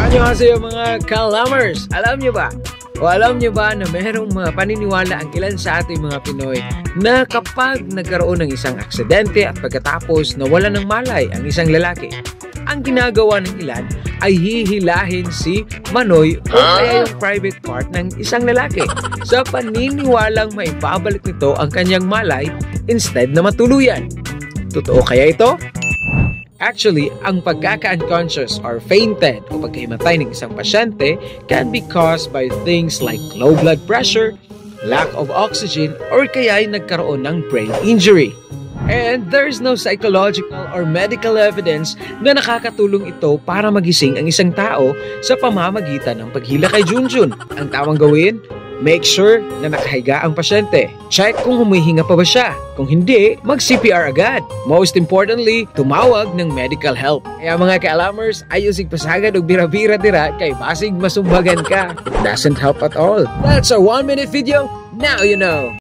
Annyeonghaseyo mga kalamers! Alam nyo ba? O alam nyo ba na merong mga paniniwala ang ilan sa ating mga Pinoy na kapag nagkaroon ng isang aksidente at pagkatapos nawala ng malay ang isang lalaki, ang ginagawa ng ilan ay hihilahin si Manoy o kaya yung private part ng isang lalaki sa paniniwalang maibabalik nito ang kanyang malay instead na matuluyan. Totoo kaya ito? Actually, ang pagkaka-unconscious or fainted o pagkahimatay ng isang pasyente can be caused by things like low blood pressure, lack of oxygen, or kaya ay nagkaroon ng brain injury. And there's no psychological or medical evidence na nakakatulong ito para magising ang isang tao sa pamamagitan ng paghila kay Junjun. Ang tamang gawin? Make sure na nakahiga ang pasyente. Check kung humihinga pa ba siya. Kung hindi, mag-CPR agad. Most importantly, tumawag ng medical help. Kaya mga ka-alamers, ayusig pasagad o bira-bira dira kay basig masumbagan ka. It doesn't help at all. That's our 1-minute video. Now you know.